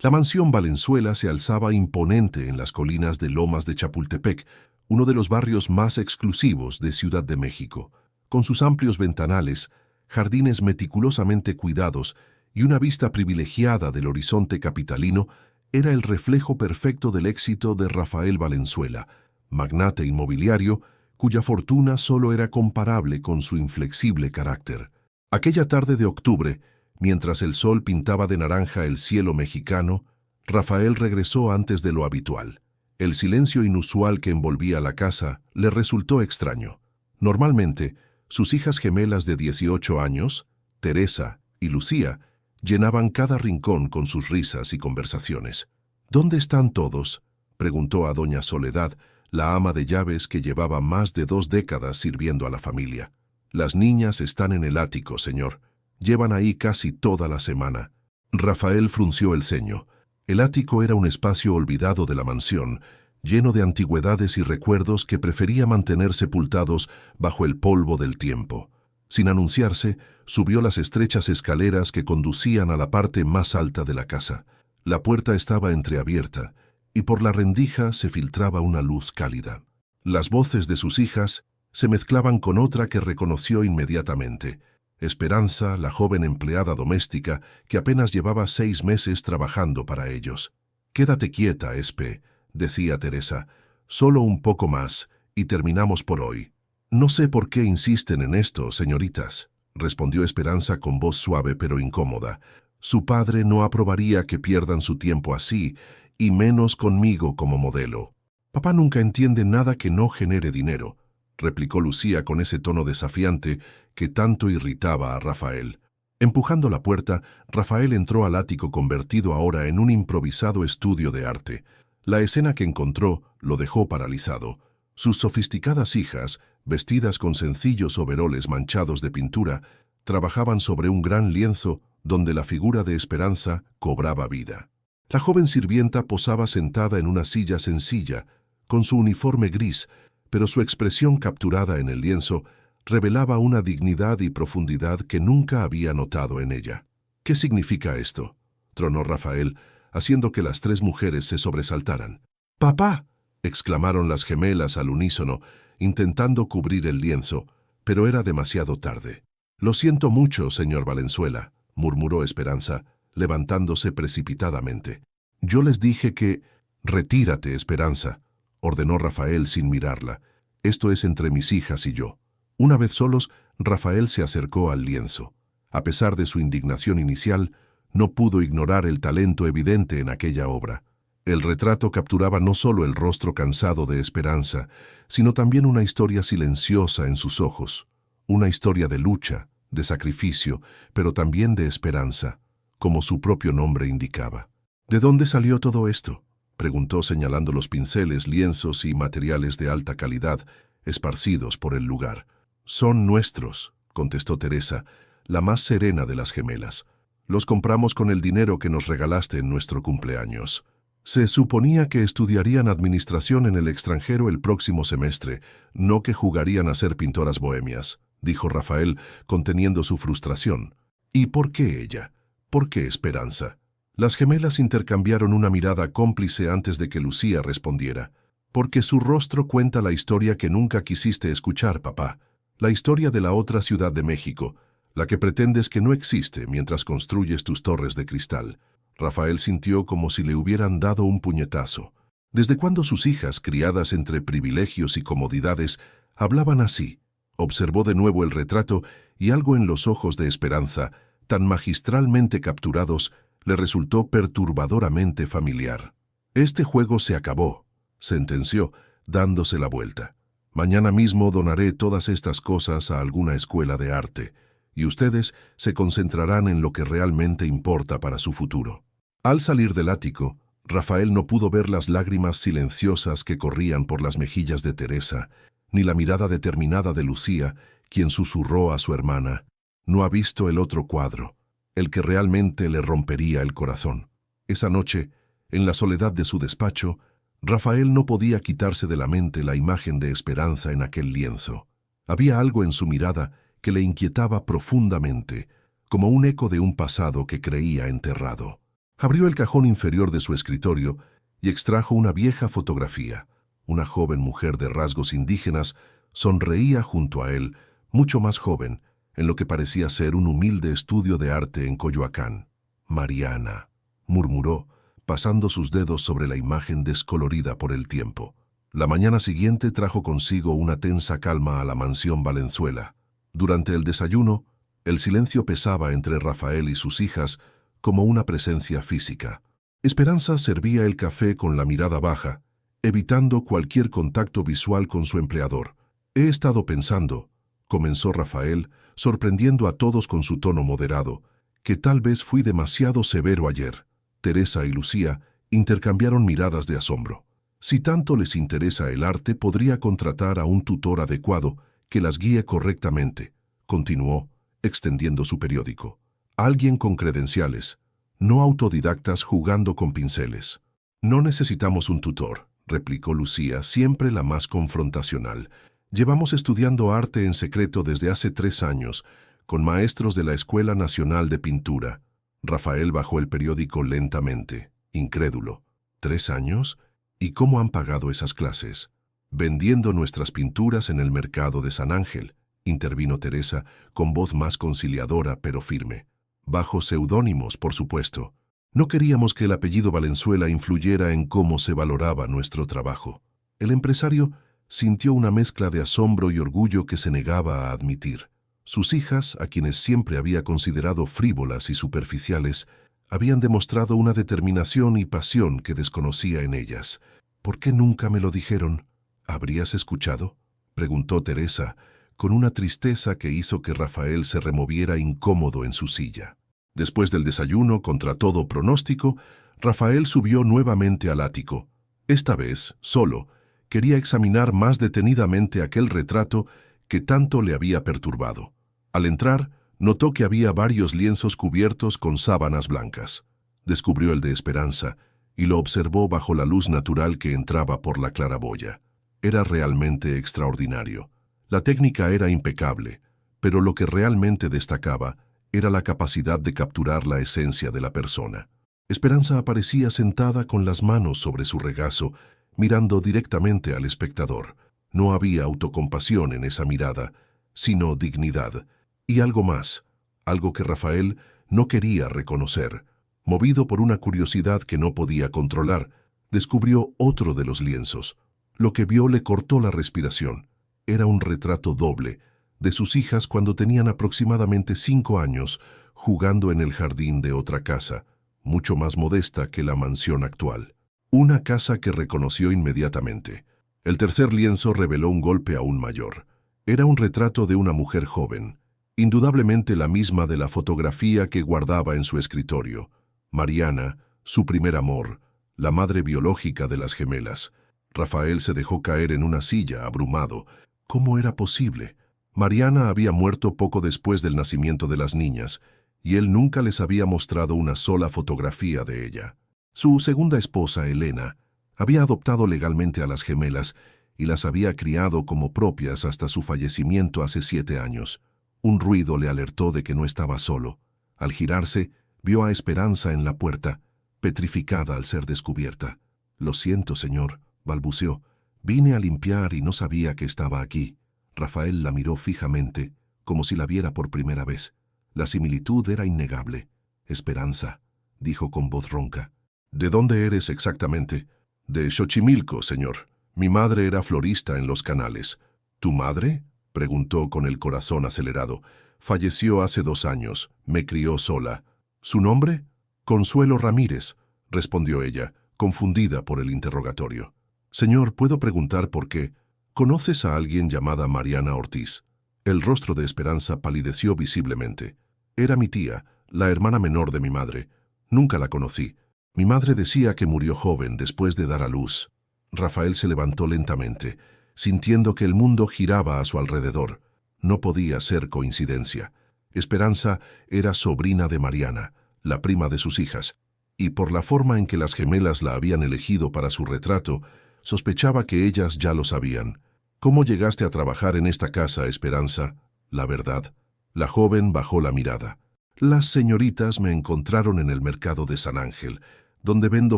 La mansión Valenzuela se alzaba imponente en las colinas de Lomas de Chapultepec, uno de los barrios más exclusivos de Ciudad de México. Con sus amplios ventanales, jardines meticulosamente cuidados y una vista privilegiada del horizonte capitalino, era el reflejo perfecto del éxito de Rafael Valenzuela, magnate inmobiliario, cuya fortuna solo era comparable con su inflexible carácter. Aquella tarde de octubre, mientras el sol pintaba de naranja el cielo mexicano, Rafael regresó antes de lo habitual. El silencio inusual que envolvía la casa le resultó extraño. Normalmente, sus hijas gemelas de 18 años, Teresa y Lucía, llenaban cada rincón con sus risas y conversaciones. ¿Dónde están todos?, preguntó a doña Soledad, la ama de llaves que llevaba más de 2 décadas sirviendo a la familia. Las niñas están en el ático, señor. Llevan ahí casi toda la semana. Rafael frunció el ceño. El ático era un espacio olvidado de la mansión, lleno de antigüedades y recuerdos que prefería mantener sepultados bajo el polvo del tiempo. Sin anunciarse, subió las estrechas escaleras que conducían a la parte más alta de la casa. La puerta estaba entreabierta, y por la rendija se filtraba una luz cálida. Las voces de sus hijas se mezclaban con otra que reconoció inmediatamente. Esperanza, la joven empleada doméstica, que apenas llevaba 6 meses trabajando para ellos. «Quédate quieta, Espe», decía Teresa. «Solo un poco más, y terminamos por hoy». «No sé por qué insisten en esto, señoritas», respondió Esperanza con voz suave pero incómoda. «Su padre no aprobaría que pierdan su tiempo así, y menos conmigo como modelo». «Papá nunca entiende nada que no genere dinero», replicó Lucía con ese tono desafiante que tanto irritaba a Rafael. Empujando la puerta, Rafael entró al ático convertido ahora en un improvisado estudio de arte. La escena que encontró lo dejó paralizado. Sus sofisticadas hijas, vestidas con sencillos overoles manchados de pintura, trabajaban sobre un gran lienzo donde la figura de Esperanza cobraba vida. La joven sirvienta posaba sentada en una silla sencilla, con su uniforme gris, pero su expresión capturada en el lienzo revelaba una dignidad y profundidad que nunca había notado en ella. «¿Qué significa esto?», tronó Rafael, haciendo que las 3 mujeres se sobresaltaran. «¡Papá!», exclamaron las gemelas al unísono, intentando cubrir el lienzo, pero era demasiado tarde. «Lo siento mucho, señor Valenzuela», murmuró Esperanza, levantándose precipitadamente. «Yo les dije que...». «Retírate, Esperanza», ordenó Rafael sin mirarla. «Esto es entre mis hijas y yo». Una vez solos, Rafael se acercó al lienzo. A pesar de su indignación inicial, no pudo ignorar el talento evidente en aquella obra. El retrato capturaba no solo el rostro cansado de Esperanza, sino también una historia silenciosa en sus ojos, una historia de lucha, de sacrificio, pero también de esperanza, como su propio nombre indicaba. «¿De dónde salió todo esto?», preguntó señalando los pinceles, lienzos y materiales de alta calidad esparcidos por el lugar. «Son nuestros», contestó Teresa, la más serena de las gemelas. «Los compramos con el dinero que nos regalaste en nuestro cumpleaños». «Se suponía que estudiarían administración en el extranjero el próximo semestre, no que jugarían a ser pintoras bohemias», dijo Rafael, conteniendo su frustración. «¿Y por qué ella? ¿Por qué Esperanza?». Las gemelas intercambiaron una mirada cómplice antes de que Lucía respondiera. «Porque su rostro cuenta la historia que nunca quisiste escuchar, papá. La historia de la otra Ciudad de México, la que pretendes que no existe mientras construyes tus torres de cristal». Rafael sintió como si le hubieran dado un puñetazo. ¿Desde cuándo sus hijas, criadas entre privilegios y comodidades, hablaban así? Observó de nuevo el retrato y algo en los ojos de Esperanza, tan magistralmente capturados, le resultó perturbadoramente familiar. «Este juego se acabó», sentenció, dándose la vuelta. «Mañana mismo donaré todas estas cosas a alguna escuela de arte, y ustedes se concentrarán en lo que realmente importa para su futuro». Al salir del ático, Rafael no pudo ver las lágrimas silenciosas que corrían por las mejillas de Teresa, ni la mirada determinada de Lucía, quien susurró a su hermana: «No ha visto el otro cuadro, el que realmente le rompería el corazón». Esa noche, en la soledad de su despacho, Rafael no podía quitarse de la mente la imagen de Esperanza en aquel lienzo. Había algo en su mirada que le inquietaba profundamente, como un eco de un pasado que creía enterrado. Abrió el cajón inferior de su escritorio y extrajo una vieja fotografía. Una joven mujer de rasgos indígenas sonreía junto a él, mucho más joven, en lo que parecía ser un humilde estudio de arte en Coyoacán. «Mariana», murmuró, pasando sus dedos sobre la imagen descolorida por el tiempo. La mañana siguiente trajo consigo una tensa calma a la mansión Valenzuela. Durante el desayuno, el silencio pesaba entre Rafael y sus hijas como una presencia física. Esperanza servía el café con la mirada baja, evitando cualquier contacto visual con su empleador. «He estado pensando», comenzó Rafael, sorprendiendo a todos con su tono moderado, «que tal vez fui demasiado severo ayer». Teresa y Lucía intercambiaron miradas de asombro. «Si tanto les interesa el arte, podría contratar a un tutor adecuado que las guíe correctamente», continuó, extendiendo su periódico. «Alguien con credenciales, no autodidactas jugando con pinceles». «No necesitamos un tutor», replicó Lucía, siempre la más confrontacional. «Llevamos estudiando arte en secreto desde hace 3 años, con maestros de la Escuela Nacional de Pintura». Rafael bajó el periódico lentamente, incrédulo. «¿3 años? ¿Y cómo han pagado esas clases?» «Vendiendo nuestras pinturas en el mercado de San Ángel», intervino Teresa, con voz más conciliadora pero firme. «Bajo seudónimos, por supuesto. No queríamos que el apellido Valenzuela influyera en cómo se valoraba nuestro trabajo». El empresario sintió una mezcla de asombro y orgullo que se negaba a admitir. Sus hijas, a quienes siempre había considerado frívolas y superficiales, habían demostrado una determinación y pasión que desconocía en ellas. «¿Por qué nunca me lo dijeron?» «¿Habrías escuchado?», preguntó Teresa, con una tristeza que hizo que Rafael se removiera incómodo en su silla. Después del desayuno, contra todo pronóstico, Rafael subió nuevamente al ático. Esta vez, solo, quería examinar más detenidamente aquel retrato que tanto le había perturbado. Al entrar, notó que había varios lienzos cubiertos con sábanas blancas. Descubrió el de Esperanza y lo observó bajo la luz natural que entraba por la claraboya. Era realmente extraordinario. La técnica era impecable, pero lo que realmente destacaba era la capacidad de capturar la esencia de la persona. Esperanza aparecía sentada con las manos sobre su regazo, mirando directamente al espectador. No había autocompasión en esa mirada, sino dignidad. Y algo más, algo que Rafael no quería reconocer. Movido por una curiosidad que no podía controlar, descubrió otro de los lienzos. Lo que vio le cortó la respiración. Era un retrato doble, de sus hijas cuando tenían aproximadamente 5 años, jugando en el jardín de otra casa, mucho más modesta que la mansión actual. Una casa que reconoció inmediatamente. El tercer lienzo reveló un golpe aún mayor. Era un retrato de una mujer joven, indudablemente la misma de la fotografía que guardaba en su escritorio. Mariana, su primer amor, la madre biológica de las gemelas. Rafael se dejó caer en una silla, abrumado. ¿Cómo era posible? Mariana había muerto poco después del nacimiento de las niñas, y él nunca les había mostrado una sola fotografía de ella. Su segunda esposa, Elena, había adoptado legalmente a las gemelas y las había criado como propias hasta su fallecimiento hace 7 años. Un ruido le alertó de que no estaba solo. Al girarse, vio a Esperanza en la puerta, petrificada al ser descubierta. «Lo siento, señor», balbuceó. «Vine a limpiar y no sabía que estaba aquí». Rafael la miró fijamente, como si la viera por primera vez. La similitud era innegable. «Esperanza», dijo con voz ronca. «¿De dónde eres exactamente?» «De Xochimilco, señor. Mi madre era florista en Los Canales». «¿Tu madre?», preguntó con el corazón acelerado. «Falleció hace 2 años. Me crió sola». «¿Su nombre?» «Consuelo Ramírez», respondió ella, confundida por el interrogatorio. «Señor, ¿puedo preguntar por qué? ¿Conoces a alguien llamada Mariana Ortiz?» El rostro de Esperanza palideció visiblemente. «Era mi tía, la hermana menor de mi madre. Nunca la conocí. Mi madre decía que murió joven después de dar a luz». Rafael se levantó lentamente, sintiendo que el mundo giraba a su alrededor. No podía ser coincidencia. Esperanza era sobrina de Mariana, la prima de sus hijas, y por la forma en que las gemelas la habían elegido para su retrato, sospechaba que ellas ya lo sabían. «¿Cómo llegaste a trabajar en esta casa, Esperanza?» «La verdad». La joven bajó la mirada. Las señoritas me encontraron en el mercado de San Ángel, donde vendo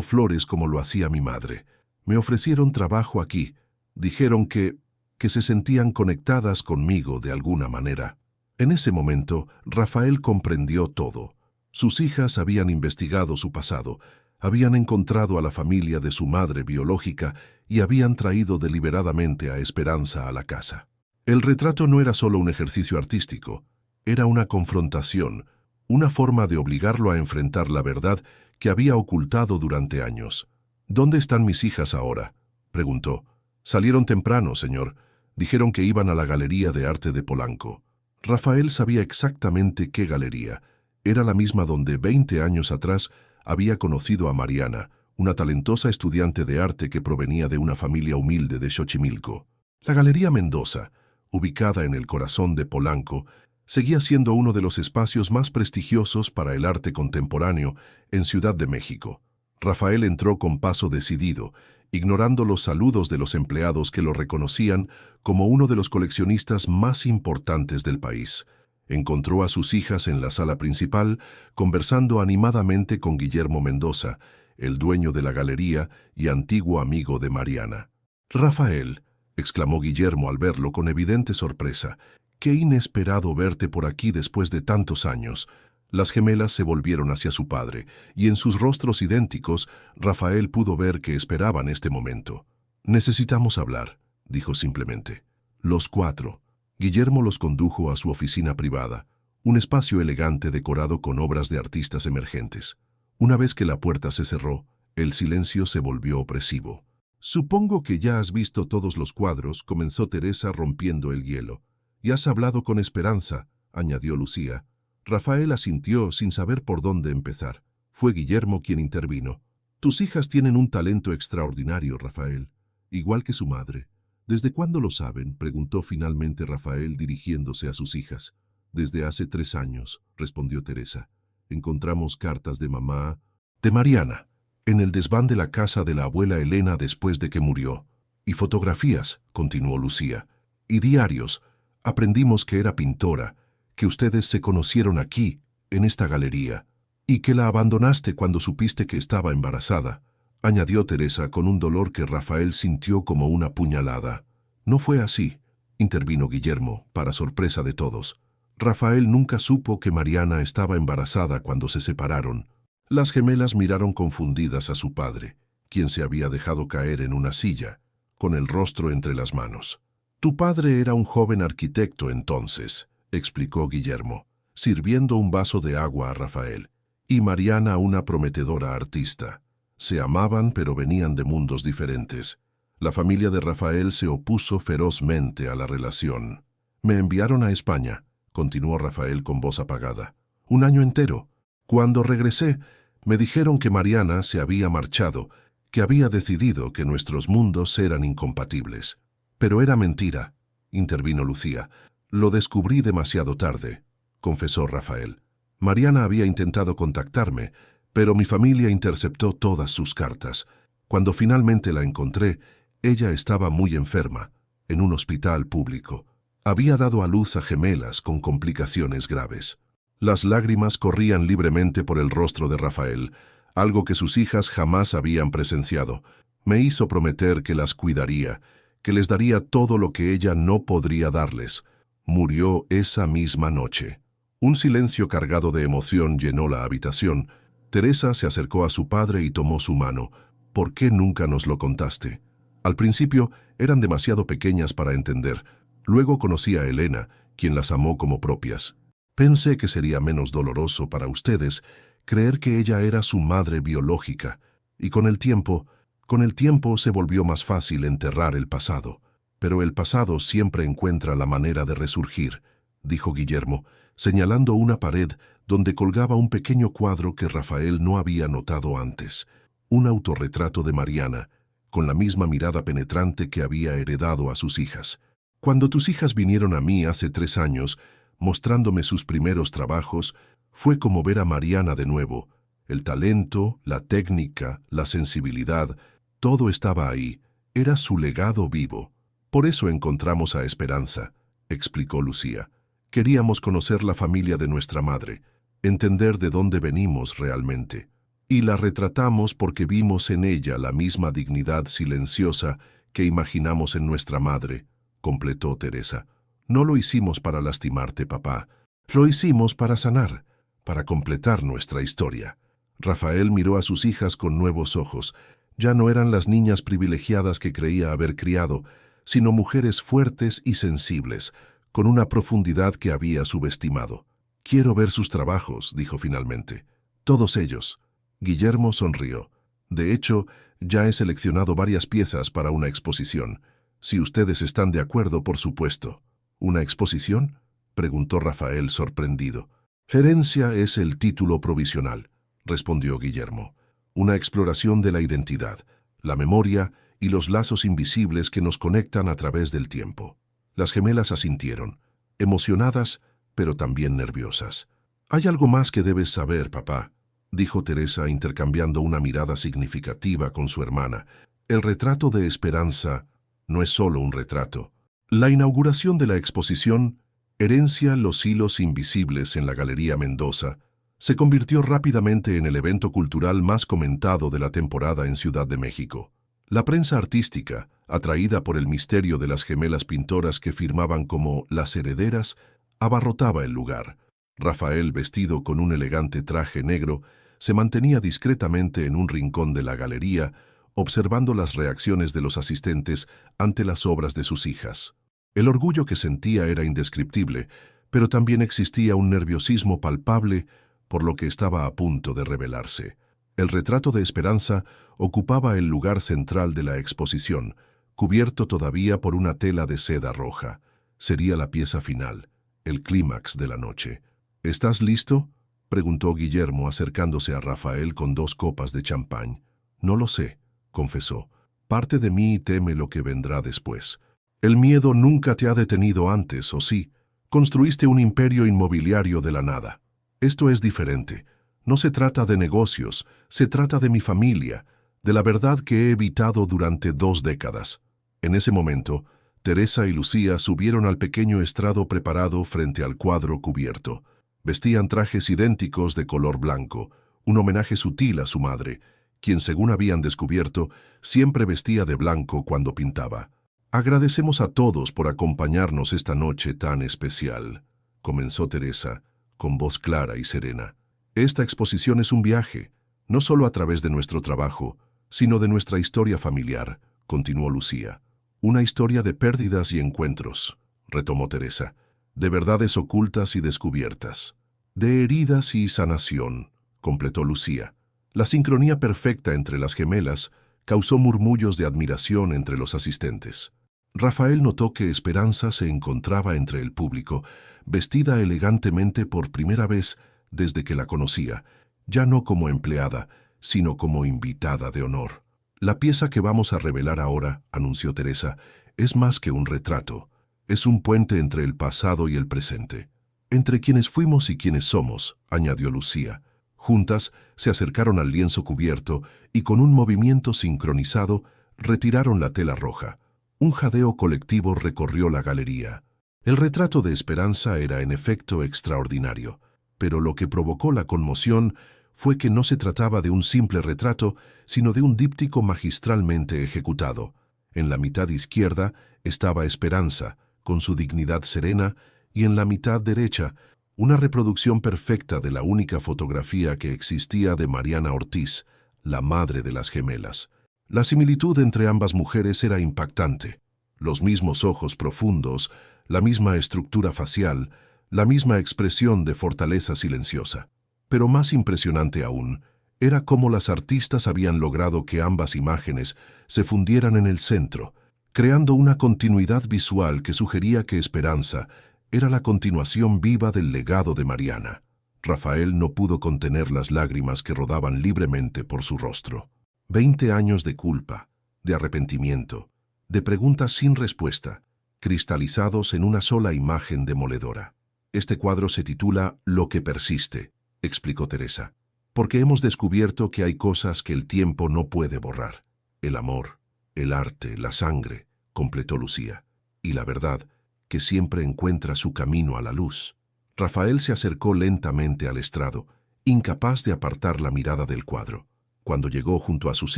flores como lo hacía mi madre. Me ofrecieron trabajo aquí. Dijeron que se sentían conectadas conmigo de alguna manera. En ese momento, Rafael comprendió todo. Sus hijas habían investigado su pasado, habían encontrado a la familia de su madre biológica y habían traído deliberadamente a Esperanza a la casa. El retrato no era solo un ejercicio artístico, era una confrontación, una forma de obligarlo a enfrentar la verdad que había ocultado durante años. «¿Dónde están mis hijas ahora?», preguntó. «Salieron temprano, señor. Dijeron que iban a la Galería de Arte de Polanco». Rafael sabía exactamente qué galería. Era la misma donde 20 años atrás había conocido a Mariana, una talentosa estudiante de arte que provenía de una familia humilde de Xochimilco. La Galería Mendoza, ubicada en el corazón de Polanco, seguía siendo uno de los espacios más prestigiosos para el arte contemporáneo en Ciudad de México. Rafael entró con paso decidido, ignorando los saludos de los empleados que lo reconocían como uno de los coleccionistas más importantes del país. Encontró a sus hijas en la sala principal, conversando animadamente con Guillermo Mendoza, el dueño de la galería y antiguo amigo de Mariana. «Rafael», exclamó Guillermo al verlo con evidente sorpresa, «qué inesperado verte por aquí después de tantos años». Las gemelas se volvieron hacia su padre, y en sus rostros idénticos, Rafael pudo ver que esperaban este momento. «Necesitamos hablar», dijo simplemente. Los cuatro. Guillermo los condujo a su oficina privada, un espacio elegante decorado con obras de artistas emergentes. Una vez que la puerta se cerró, el silencio se volvió opresivo. «Supongo que ya has visto todos los cuadros», comenzó Teresa rompiendo el hielo. «Y has hablado con Esperanza», añadió Lucía. Rafael asintió sin saber por dónde empezar. Fue Guillermo quien intervino. «Tus hijas tienen un talento extraordinario, Rafael, igual que su madre». «¿Desde cuándo lo saben?», preguntó finalmente Rafael dirigiéndose a sus hijas. «Desde hace 3 años», respondió Teresa. «Encontramos cartas de mamá, de Mariana, en el desván de la casa de la abuela Elena después de que murió. Y fotografías», continuó Lucía, «y diarios. Aprendimos que era pintora, que ustedes se conocieron aquí, en esta galería, y que la abandonaste cuando supiste que estaba embarazada», añadió Teresa con un dolor que Rafael sintió como una puñalada. «No fue así», intervino Guillermo, para sorpresa de todos. «Rafael nunca supo que Mariana estaba embarazada cuando se separaron». Las gemelas miraron confundidas a su padre, quien se había dejado caer en una silla, con el rostro entre las manos. «Tu padre era un joven arquitecto entonces», explicó Guillermo, sirviendo un vaso de agua a Rafael, «y Mariana una prometedora artista. Se amaban, pero venían de mundos diferentes. La familia de Rafael se opuso ferozmente a la relación. Me enviaron a España», continuó Rafael con voz apagada. «1 año entero. Cuando regresé, me dijeron que Mariana se había marchado, que había decidido que nuestros mundos eran incompatibles. Pero era mentira», intervino Lucía. «Lo descubrí demasiado tarde», confesó Rafael. «Mariana había intentado contactarme, pero mi familia interceptó todas sus cartas. Cuando finalmente la encontré, ella estaba muy enferma, en un hospital público. Había dado a luz a gemelas con complicaciones graves». Las lágrimas corrían libremente por el rostro de Rafael, algo que sus hijas jamás habían presenciado. «Me hizo prometer que las cuidaría, que les daría todo lo que ella no podría darles. Murió esa misma noche». Un silencio cargado de emoción llenó la habitación. Teresa se acercó a su padre y tomó su mano. «¿Por qué nunca nos lo contaste?». Al principio eran demasiado pequeñas para entender. Luego conocí a Elena, quien las amó como propias. Pensé que sería menos doloroso para ustedes creer que ella era su madre biológica, y con el tiempo se volvió más fácil enterrar el pasado. «Pero el pasado siempre encuentra la manera de resurgir», dijo Guillermo, señalando una pared donde colgaba un pequeño cuadro que Rafael no había notado antes. Un autorretrato de Mariana, con la misma mirada penetrante que había heredado a sus hijas. «Cuando tus hijas vinieron a mí hace 3 años, mostrándome sus primeros trabajos, fue como ver a Mariana de nuevo. El talento, la técnica, la sensibilidad, todo estaba ahí. Era su legado vivo. Por eso encontramos a Esperanza», explicó Lucía. «Queríamos conocer la familia de nuestra madre. entender de dónde venimos realmente. Y la retratamos porque vimos en ella la misma dignidad silenciosa que imaginamos en nuestra madre, completó Teresa. No lo hicimos para lastimarte, papá. Lo hicimos para sanar, para completar nuestra historia. Rafael miró a sus hijas con nuevos ojos. Ya no eran las niñas privilegiadas que creía haber criado, sino mujeres fuertes y sensibles, con una profundidad que había subestimado. Quiero ver sus trabajos, dijo finalmente. Todos ellos. Guillermo sonrió. De hecho, ya he seleccionado varias piezas para una exposición. Si ustedes están de acuerdo, por supuesto. ¿Una exposición?, preguntó Rafael sorprendido. Herencia es el título provisional, respondió Guillermo. Una exploración de la identidad, la memoria y los lazos invisibles que nos conectan a través del tiempo. Las gemelas asintieron, emocionadas, pero también nerviosas. «Hay algo más que debes saber, papá», dijo Teresa intercambiando una mirada significativa con su hermana. «El retrato de Esperanza no es solo un retrato. La inauguración de la exposición Herencia, los hilos invisibles en la Galería Mendoza se convirtió rápidamente en el evento cultural más comentado de la temporada en Ciudad de México. La prensa artística, atraída por el misterio de las gemelas pintoras que firmaban como las herederas, abarrotaba el lugar. Rafael, vestido con un elegante traje negro, se mantenía discretamente en un rincón de la galería, observando las reacciones de los asistentes ante las obras de sus hijas. El orgullo que sentía era indescriptible, pero también existía un nerviosismo palpable por lo que estaba a punto de revelarse. El retrato de Esperanza ocupaba el lugar central de la exposición, cubierto todavía por una tela de seda roja. Sería la pieza final, el clímax de la noche. «¿Estás listo?», preguntó Guillermo acercándose a Rafael con 2 copas de champán. «No lo sé», confesó. «Parte de mí teme lo que vendrá después». «El miedo nunca te ha detenido antes, ¿o sí? Construiste un imperio inmobiliario de la nada. Esto es diferente. No se trata de negocios, se trata de mi familia, de la verdad que he evitado durante 2 décadas». En ese momento, Teresa y Lucía subieron al pequeño estrado preparado frente al cuadro cubierto. Vestían trajes idénticos de color blanco, un homenaje sutil a su madre, quien, según habían descubierto, siempre vestía de blanco cuando pintaba. «Agradecemos a todos por acompañarnos esta noche tan especial», comenzó Teresa, con voz clara y serena. «Esta exposición es un viaje, no solo a través de nuestro trabajo, sino de nuestra historia familiar», continuó Lucía. «Una historia de pérdidas y encuentros», retomó Teresa, «de verdades ocultas y descubiertas, de heridas y sanación», completó Lucía. La sincronía perfecta entre las gemelas causó murmullos de admiración entre los asistentes. Rafael notó que Esperanza se encontraba entre el público, vestida elegantemente por primera vez desde que la conocía, ya no como empleada, sino como invitada de honor. «La pieza que vamos a revelar ahora», anunció Teresa, «es más que un retrato. Es un puente entre el pasado y el presente. Entre quienes fuimos y quienes somos», añadió Lucía. Juntas se acercaron al lienzo cubierto y con un movimiento sincronizado retiraron la tela roja. Un jadeo colectivo recorrió la galería. El retrato de Esperanza era en efecto extraordinario, pero lo que provocó la conmoción fue que no se trataba de un simple retrato, sino de un díptico magistralmente ejecutado. En la mitad izquierda estaba Esperanza, con su dignidad serena, y en la mitad derecha, una reproducción perfecta de la única fotografía que existía de Mariana Ortiz, la madre de las gemelas. La similitud entre ambas mujeres era impactante. Los mismos ojos profundos, la misma estructura facial, la misma expresión de fortaleza silenciosa. Pero más impresionante aún, era cómo las artistas habían logrado que ambas imágenes se fundieran en el centro, creando una continuidad visual que sugería que Esperanza era la continuación viva del legado de Mariana. Rafael no pudo contener las lágrimas que rodaban libremente por su rostro. 20 años de culpa, de arrepentimiento, de preguntas sin respuesta, cristalizados en una sola imagen demoledora. «Este cuadro se titula Lo que persiste», explicó Teresa, «porque hemos descubierto que hay cosas que el tiempo no puede borrar. El amor, el arte, la sangre», completó Lucía, «y la verdad, que siempre encuentra su camino a la luz». Rafael se acercó lentamente al estrado, incapaz de apartar la mirada del cuadro. Cuando llegó junto a sus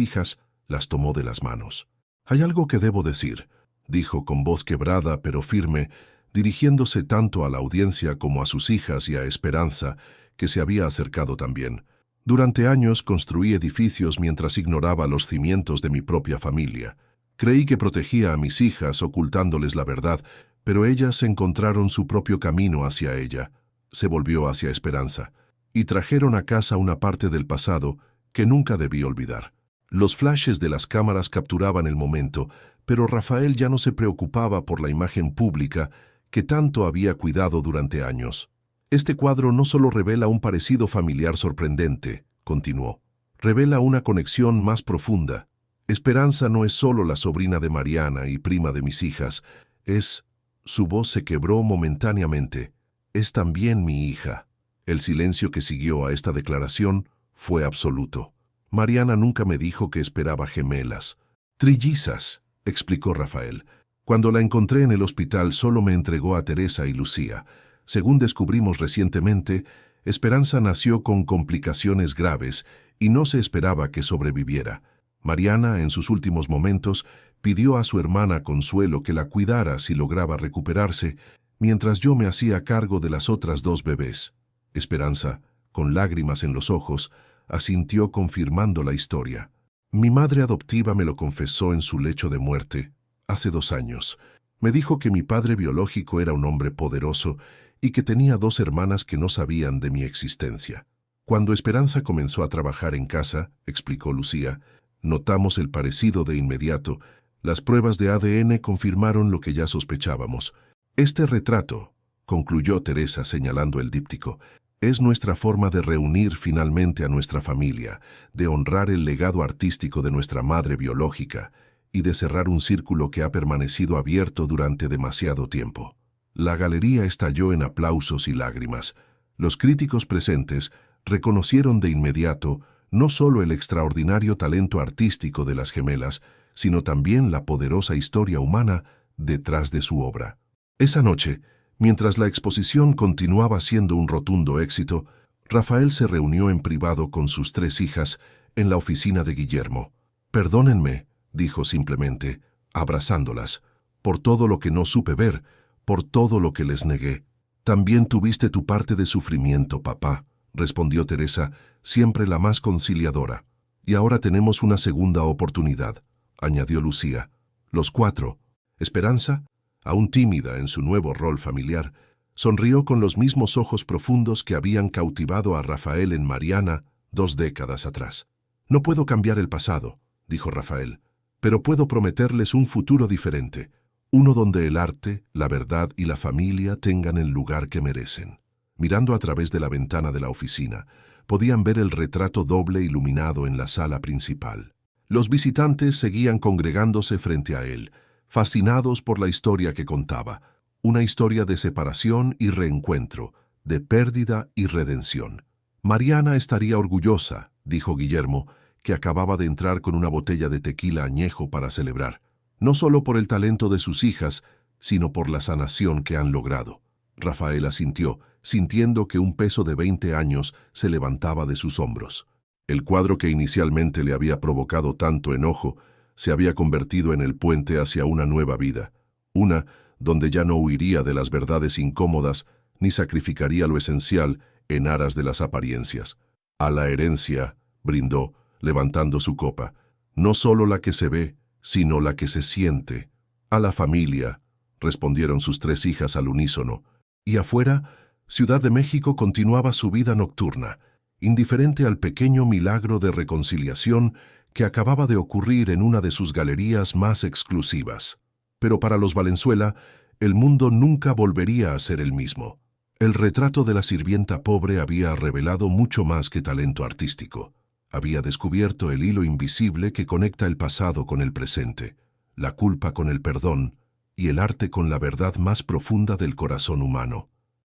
hijas, las tomó de las manos. «Hay algo que debo decir», dijo con voz quebrada pero firme, dirigiéndose tanto a la audiencia como a sus hijas y a Esperanza, que se había acercado también. «Durante años construí edificios mientras ignoraba los cimientos de mi propia familia. Creí que protegía a mis hijas ocultándoles la verdad, pero ellas encontraron su propio camino hacia ella». Se volvió hacia Esperanza. «Y trajeron a casa una parte del pasado que nunca debí olvidar». Los flashes de las cámaras capturaban el momento, pero Rafael ya no se preocupaba por la imagen pública que tanto había cuidado durante años. «Este cuadro no solo revela un parecido familiar sorprendente», continuó, «revela una conexión más profunda. Esperanza no es solo la sobrina de Mariana y prima de mis hijas, es...» Su voz se quebró momentáneamente. «Es también mi hija». El silencio que siguió a esta declaración fue absoluto. «Mariana nunca me dijo que esperaba gemelas». «Trillizas», explicó Rafael. «Cuando la encontré en el hospital solo me entregó a Teresa y Lucía. Según descubrimos recientemente, Esperanza nació con complicaciones graves y no se esperaba que sobreviviera. Mariana, en sus últimos momentos, pidió a su hermana Consuelo que la cuidara si lograba recuperarse, mientras yo me hacía cargo de las otras 2 bebés». Esperanza, con lágrimas en los ojos, asintió confirmando la historia. «Mi madre adoptiva me lo confesó en su lecho de muerte, hace 2 años. Me dijo que mi padre biológico era un hombre poderoso y que tenía 2 hermanas que no sabían de mi existencia. Cuando Esperanza comenzó a trabajar en casa», explicó Lucía, «notamos el parecido de inmediato. Las pruebas de ADN confirmaron lo que ya sospechábamos. Este retrato», concluyó Teresa señalando el díptico, «es nuestra forma de reunir finalmente a nuestra familia, de honrar el legado artístico de nuestra madre biológica y de cerrar un círculo que ha permanecido abierto durante demasiado tiempo». La galería estalló en aplausos y lágrimas. Los críticos presentes reconocieron de inmediato no solo el extraordinario talento artístico de las gemelas, sino también la poderosa historia humana detrás de su obra. Esa noche, mientras la exposición continuaba siendo un rotundo éxito, Rafael se reunió en privado con sus 3 hijas en la oficina de Guillermo. «Perdónenme», dijo simplemente, abrazándolas, «por todo lo que no supe ver, por todo lo que les negué». «También tuviste tu parte de sufrimiento, papá», respondió Teresa, siempre la más conciliadora. «Y ahora tenemos una segunda oportunidad», añadió Lucía. Los 4. Esperanza, aún tímida en su nuevo rol familiar, sonrió con los mismos ojos profundos que habían cautivado a Rafael en Mariana 2 décadas atrás. «No puedo cambiar el pasado», dijo Rafael, «pero puedo prometerles un futuro diferente, uno donde el arte, la verdad y la familia tengan el lugar que merecen». Mirando a través de la ventana de la oficina, podían ver el retrato doble iluminado en la sala principal. Los visitantes seguían congregándose frente a él, fascinados por la historia que contaba, una historia de separación y reencuentro, de pérdida y redención. «Mariana estaría orgullosa», dijo Guillermo, que acababa de entrar con una botella de tequila añejo para celebrar, no solo por el talento de sus hijas, sino por la sanación que han logrado. Rafael asintió, sintiendo que un peso de 20 años se levantaba de sus hombros. El cuadro que inicialmente le había provocado tanto enojo se había convertido en el puente hacia una nueva vida, una donde ya no huiría de las verdades incómodas ni sacrificaría lo esencial en aras de las apariencias. «A la herencia», brindó, levantando su copa, «no solo la que se ve, sino la que se siente». «A la familia», respondieron sus 3 hijas al unísono. Y afuera, Ciudad de México continuaba su vida nocturna, indiferente al pequeño milagro de reconciliación que acababa de ocurrir en una de sus galerías más exclusivas. Pero para los Valenzuela, el mundo nunca volvería a ser el mismo. El retrato de la sirvienta pobre había revelado mucho más que talento artístico. Había descubierto el hilo invisible que conecta el pasado con el presente, la culpa con el perdón y el arte con la verdad más profunda del corazón humano.